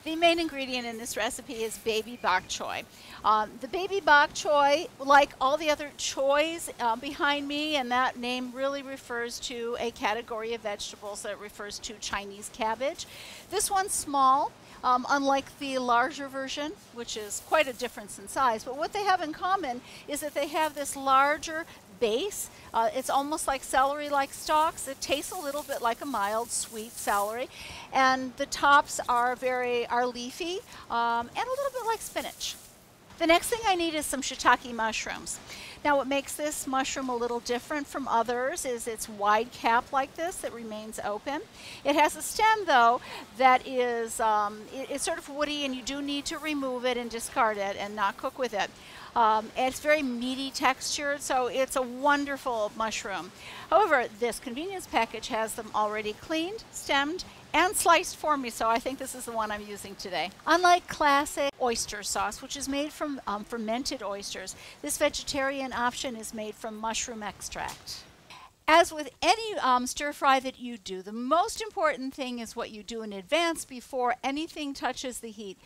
The main ingredient in this recipe is baby bok choy. The baby bok choy, like all the other choys behind me, and that name really refers to a category of vegetables that refers to Chinese cabbage. This one's small, unlike the larger version, which is quite a difference in size. But what they have in common is that they have this larger base. It's almost like celery-like stalks. It tastes a little bit like a mild sweet celery, and the tops are leafy and a little bit like spinach. The next thing I need is some shiitake mushrooms. Now what makes this mushroom a little different from others is its wide cap like this that remains open. It has a stem though that is it's sort of woody, and you do need to remove it and discard it and not cook with it. It's very meaty textured, so it's a wonderful mushroom. However, this convenience package has them already cleaned, stemmed, and sliced for me, so I think this is the one I'm using today. Unlike classic oyster sauce, which is made from fermented oysters, this vegetarian option is made from mushroom extract. As with any stir fry that you do, the most important thing is what you do in advance before anything touches the heat.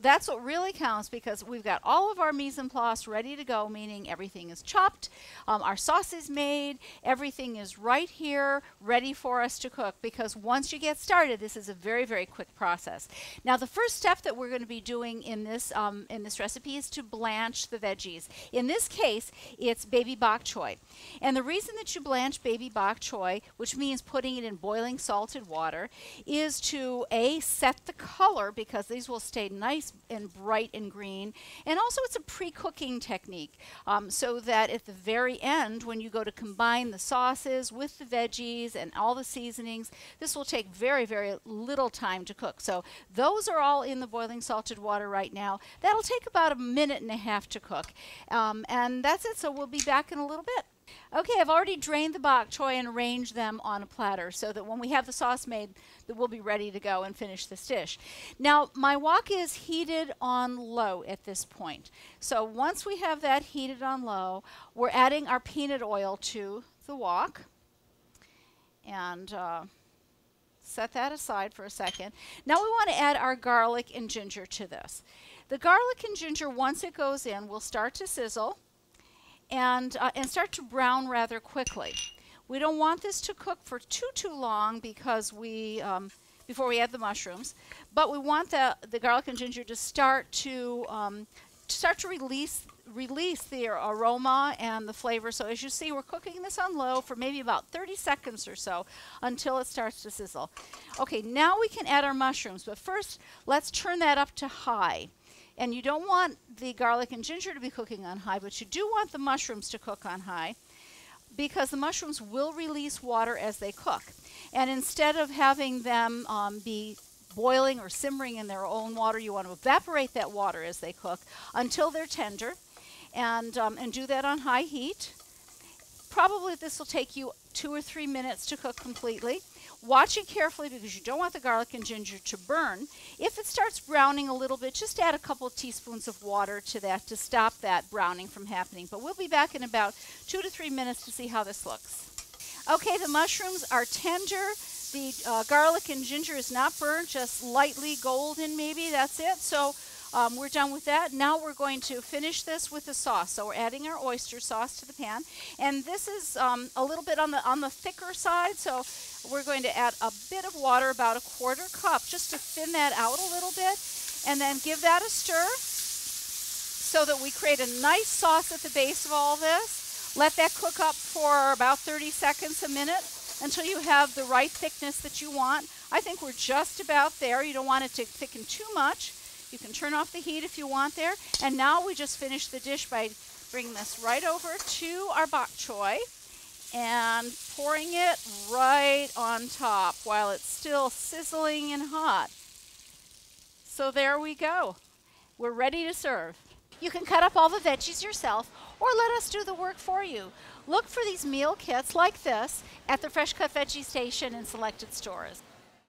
That's what really counts, because we've got all of our mise en place ready to go, meaning everything is chopped, our sauce is made, everything is right here ready for us to cook, because once you get started, this is a very, very quick process. Now the first step that we're going to be doing in this recipe is to blanch the veggies. In this case, it's baby bok choy. And the reason that you blanch baby bok choy, which means putting it in boiling salted water, is to set the color, because these will stay nice and bright and green, and also it's a pre-cooking technique, so that at the very end, when you go to combine the sauces with the veggies and all the seasonings, this will take very, very little time to cook. So those are all in the boiling salted water right now. That'll take about 1.5 minutes to cook, and that's it. So we'll be back in a little bit. Okay, I've already drained the bok choy and arranged them on a platter so that when we have the sauce made, that we'll be ready to go and finish this dish. Now, my wok is heated on low at this point. So once we have that heated on low, we're adding our peanut oil to the wok. And set that aside for a second. Now we want to add our garlic and ginger to this. The garlic and ginger, once it goes in, will start to sizzle and start to brown rather quickly. We don't want this to cook for too long, because before we add the mushrooms, but we want the garlic and ginger to start to release the aroma and the flavor. So as you see, we're cooking this on low for maybe about 30 seconds or so until it starts to sizzle. Okay, now we can add our mushrooms, but first let's turn that up to high. And you don't want the garlic and ginger to be cooking on high, but you do want the mushrooms to cook on high, because the mushrooms will release water as they cook. And instead of having them be boiling or simmering in their own water, you want to evaporate that water as they cook until they're tender, and do that on high heat. Probably this will take you 2 or 3 minutes to cook completely. Watch it carefully, because you don't want the garlic and ginger to burn. If it starts browning a little bit, just add a couple of teaspoons of water to that to stop that browning from happening. But we'll be back in about 2 to 3 minutes to see how this looks. Okay, the mushrooms are tender. The garlic and ginger is not burnt, just lightly golden maybe. That's it. So we're done with that. Now we're going to finish this with the sauce. So we're adding our oyster sauce to the pan, and this is a little bit on the thicker side. So we're going to add a bit of water, about 1/4 cup, just to thin that out a little bit, and then give that a stir so that we create a nice sauce at the base of all this. Let that cook up for about 30 seconds, a minute, until you have the right thickness that you want. I think we're just about there. You don't want it to thicken too much. You can turn off the heat if you want there. And now we just finish the dish by bringing this right over to our bok choy and pouring it right on top while it's still sizzling and hot. So there we go. We're ready to serve. You can cut up all the veggies yourself, or let us do the work for you. Look for these meal kits like this at the Fresh Cut Veggie Station in selected stores.